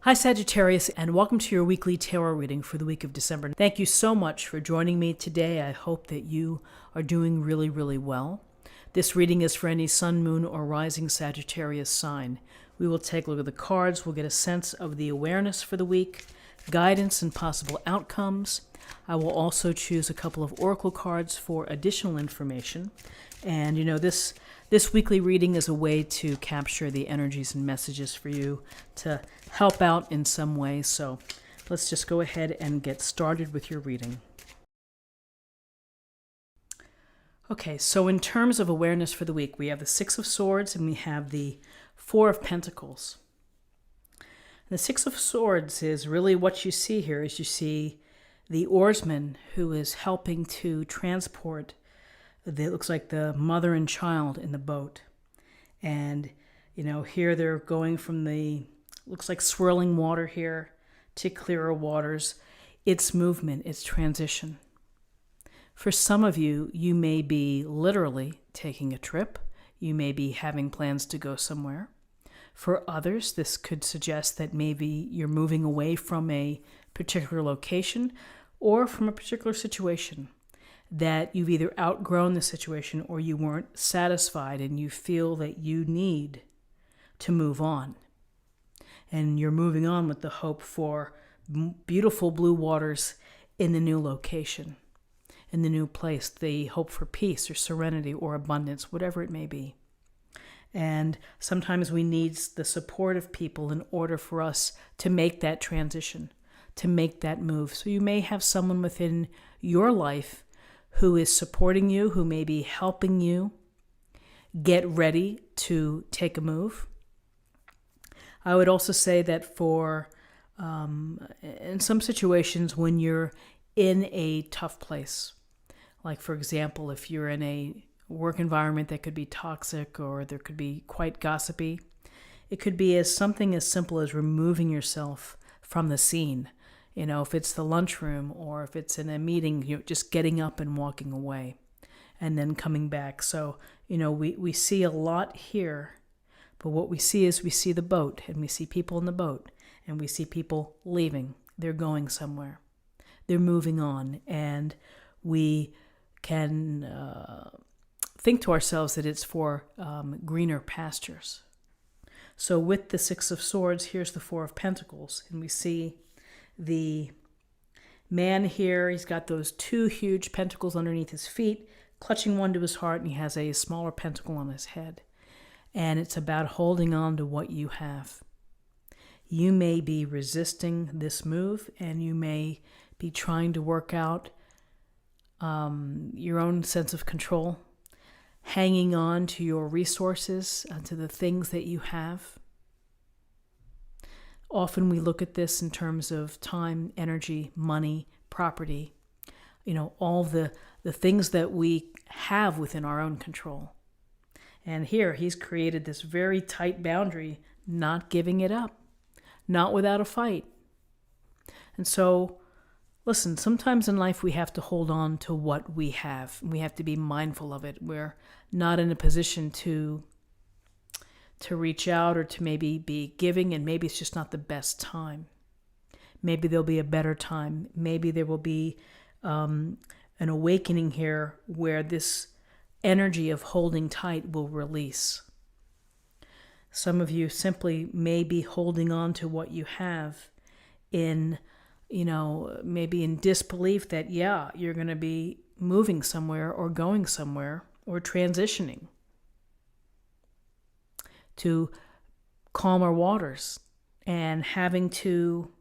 Hi Sagittarius, and welcome to your weekly tarot reading for the week of December. Thank you so much for joining me today. I hope that you are doing really, really well. This reading is for any sun, moon, or rising Sagittarius sign. We will take a look at the cards. We'll get a sense of the awareness for the week, guidance and possible outcomes. I will also choose a couple of oracle cards for additional information. And this weekly reading is a way to capture the energies and messages for you to help out in some way. So let's just go ahead and get started with your reading. Okay, so in terms of awareness for the week, we have the Six of Swords and we have the Four of Pentacles. The Six of Swords is really what you see here is you see the oarsman who is helping to transport it looks like the mother and child in the boat. And, here they're going from looks like swirling water here to clearer waters. It's movement, it's transition. For some of you, you may be literally taking a trip. You may be having plans to go somewhere. For others, this could suggest that maybe you're moving away from a particular location or from a particular situation, that you've either outgrown the situation or you weren't satisfied and you feel that you need to move on. And you're moving on with the hope for beautiful blue waters in the new location, in the new place, the hope for peace or serenity or abundance, whatever it may be. And sometimes we need the support of people in order for us to make that transition, to make that move. So you may have someone within your life who is supporting you, who may be helping you get ready to take a move. I would also say that for, in some situations when you're in a tough place, like for example, if you're in a work environment that could be toxic or there could be quite gossipy, it could be something as simple as removing yourself from the scene. If it's the lunchroom or if it's in a meeting, just getting up and walking away and then coming back. So, we see a lot here, but what we see is we see the boat and we see people in the boat and we see people leaving. They're going somewhere. They're moving on, and we can think to ourselves that it's for greener pastures. So with the Six of Swords, here's the Four of Pentacles, and we see the man here. He's got those two huge pentacles underneath his feet, clutching one to his heart, and he has a smaller pentacle on his head. And it's about holding on to what you have. You may be resisting this move, and you may be trying to work out your own sense of control, hanging on to your resources, to the things that you have. Often we look at this in terms of time, energy, money, property, all the things that we have within our own control. And here he's created this very tight boundary, not giving it up, not without a fight. And so, listen, sometimes in life we have to hold on to what we have. We have to be mindful of it. We're not in a position to reach out or to maybe be giving, and maybe it's just not the best time. Maybe there'll be a better time. Maybe there will be an awakening here where this energy of holding tight will release. Some of you simply may be holding on to what you have in, maybe in disbelief that, you're going to be moving somewhere or going somewhere or transitioning to calmer waters, and having to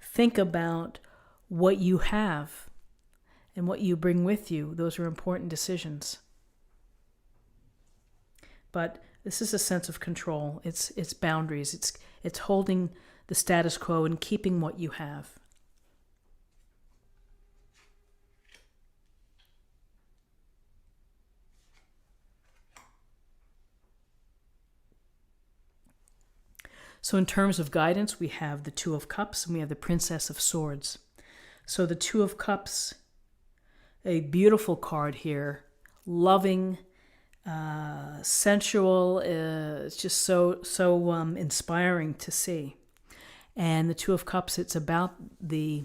think about what you have and what you bring with you. Those are important decisions. But this is a sense of control. It's boundaries. It's holding the status quo and keeping what you have. So in terms of guidance, we have the Two of Cups and we have the Princess of Swords. So the Two of Cups, a beautiful card here, loving, sensual. It's just so inspiring to see. And the Two of Cups, it's about the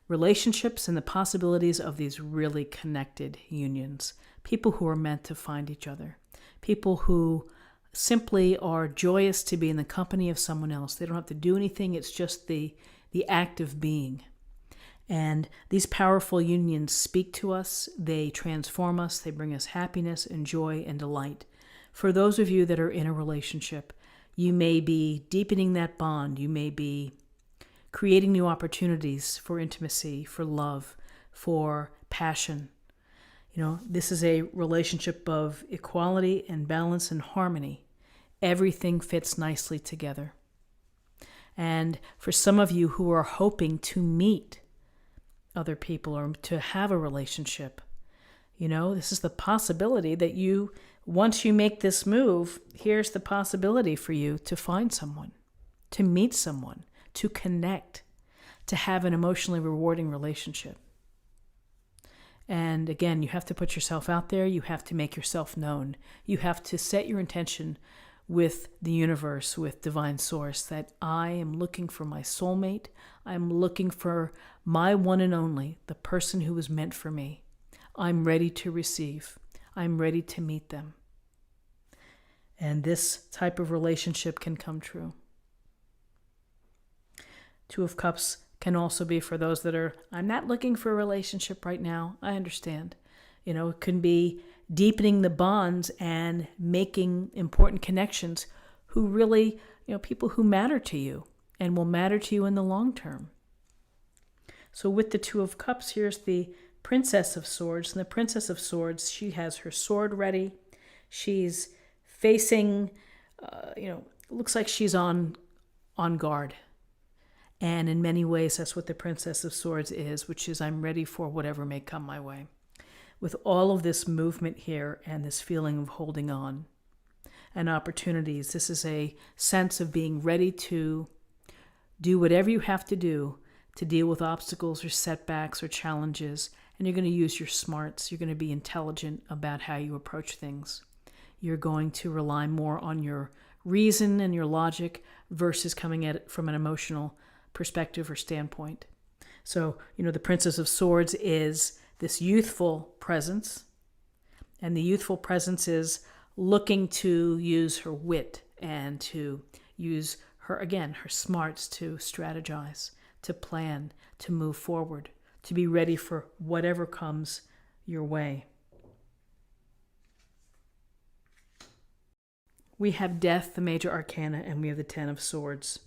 relationships and the possibilities of these really connected unions. People who are meant to find each other. People who simply are joyous to be in the company of someone else. They don't have to do anything. It's just the act of being. And these powerful unions speak to us. They transform us. They bring us happiness and joy and delight. For those of you that are in a relationship, you may be deepening that bond. You may be creating new opportunities for intimacy, for love, for passion. This is a relationship of equality and balance and harmony. Everything fits nicely together. And for some of you who are hoping to meet other people or to have a relationship, this is the possibility that once you make this move, here's the possibility for you to find someone, to meet someone, to connect, to have an emotionally rewarding relationship. And again, you have to put yourself out there. You have to make yourself known. You have to set your intention with the universe, with divine source, that I am looking for my soulmate. I'm looking for my one and only, the person who was meant for me. I'm ready to receive. I'm ready to meet them. And this type of relationship can come true. Two of Cups can also be for those that are, I'm not looking for a relationship right now. I understand. It can be deepening the bonds and making important connections who really, people who matter to you and will matter to you in the long term. So with the Two of Cups, here's the Princess of Swords. And the Princess of Swords, she has her sword ready. She's facing, looks like she's on guard. And in many ways, that's what the Princess of Swords is, which is I'm ready for whatever may come my way. With all of this movement here and this feeling of holding on and opportunities, this is a sense of being ready to do whatever you have to do to deal with obstacles or setbacks or challenges. And you're going to use your smarts. You're going to be intelligent about how you approach things. You're going to rely more on your reason and your logic versus coming at it from an emotional perspective or standpoint. So, the Princess of Swords is this youthful presence, and the youthful presence is looking to use her wit and to use her smarts to strategize, to plan, to move forward, to be ready for whatever comes your way. We have Death, the major arcana, and we have the Ten of Swords.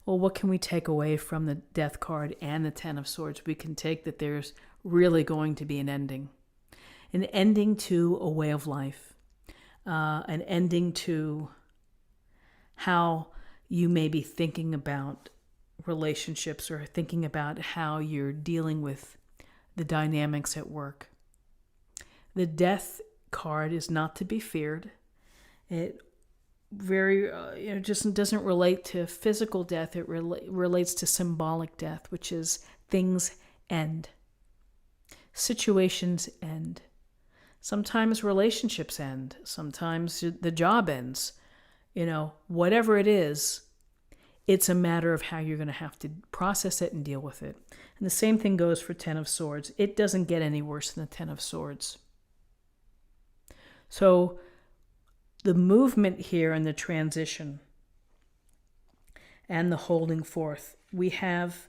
Well, what can we take away from the Death card and the Ten of Swords? We can take that there's really going to be an ending to a way of life, an ending to how you may be thinking about relationships or thinking about how you're dealing with the dynamics at work. The Death card is not to be feared. It just doesn't relate to physical death. It relates to symbolic death, which is things end. Situations end. Sometimes relationships end. Sometimes the job ends. Whatever it is, it's a matter of how you're going to have to process it and deal with it. And the same thing goes for Ten of Swords. It doesn't get any worse than the Ten of Swords. So the movement here and the transition and the holding forth, we have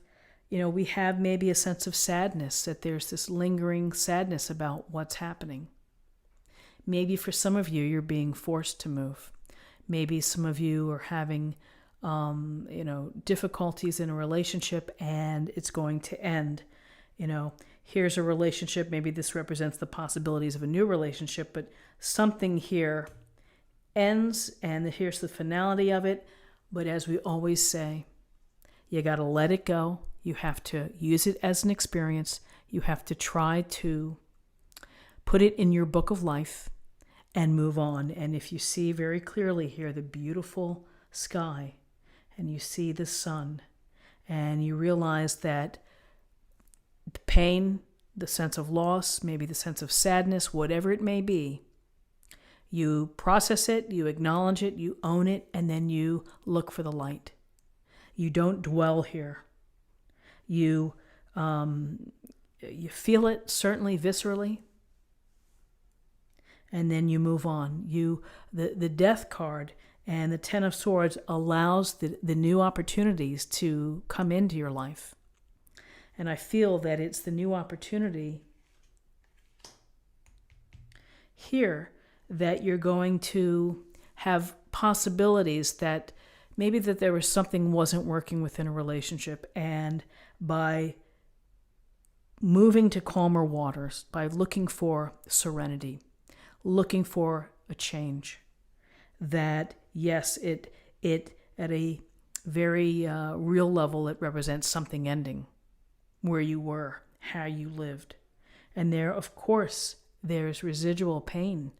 maybe a sense of sadness, that there's this lingering sadness about what's happening. Maybe for some of you, you're being forced to move. Maybe some of you are having, difficulties in a relationship and it's going to end. Here's a relationship. Maybe this represents the possibilities of a new relationship, but something here ends and here's the finality of it. But as we always say, you got to let it go. You have to use it as an experience. You have to try to put it in your book of life and move on. And if you see very clearly here the beautiful sky and you see the sun and you realize that the pain, the sense of loss, maybe the sense of sadness, whatever it may be, you process it, you acknowledge it, you own it, and then you look for the light. You don't dwell here. You feel it, certainly viscerally, and then you move on. The Death card and the Ten of Swords allows the new opportunities to come into your life. And I feel that it's the new opportunity here that you're going to have possibilities that maybe that there was something wasn't working within a relationship, and by moving to calmer waters, by looking for serenity, looking for a change, that yes, it at a very real level, it represents something ending, where you were, how you lived. And there, of course, there's residual pain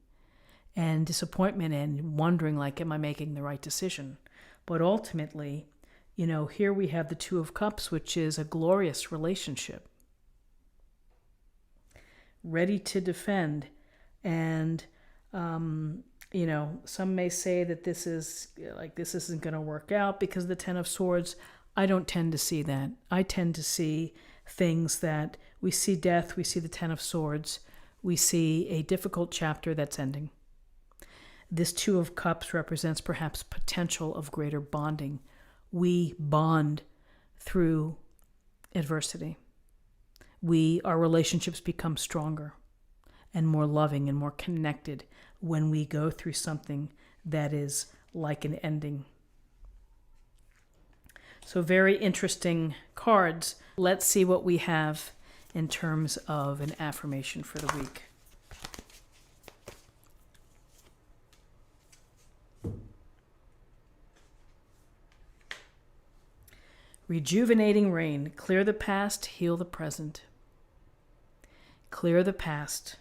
and disappointment and wondering, like, am I making the right decision? But ultimately, here we have the Two of Cups, which is a glorious relationship, ready to defend. And, some may say that this isn't going to work out because of the Ten of Swords. I don't tend to see that. I tend to see things that we see death, we see the Ten of Swords, we see a difficult chapter that's ending. This Two of Cups represents perhaps potential of greater bonding. We bond through adversity. Our relationships become stronger and more loving and more connected when we go through something that is like an ending. So very interesting cards. Let's see what we have in terms of an affirmation for the week. Rejuvenating rain. Clear the past, heal the present. Clear the past,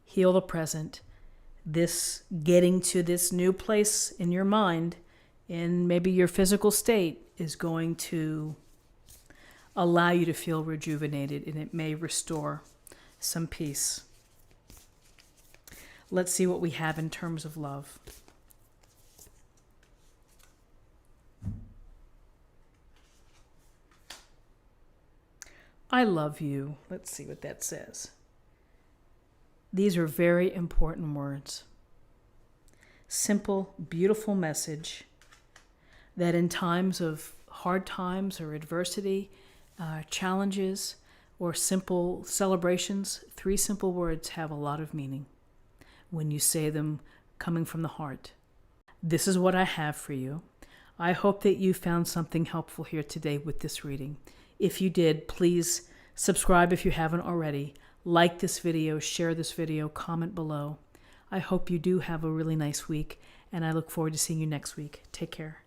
heal the present. This getting to this new place in your mind, in maybe your physical state, is going to allow you to feel rejuvenated, and it may restore some peace. Let's see what we have in terms of love. I love you. Let's see what that says. These are very important words. Simple, beautiful message that in times of hard times or adversity, challenges, or simple celebrations, 3 simple words have a lot of meaning when you say them coming from the heart. This is what I have for you. I hope that you found something helpful here today with this reading. If you did, please subscribe if you haven't already. Like this video, share this video, comment below. I hope you do have a really nice week, and I look forward to seeing you next week. Take care.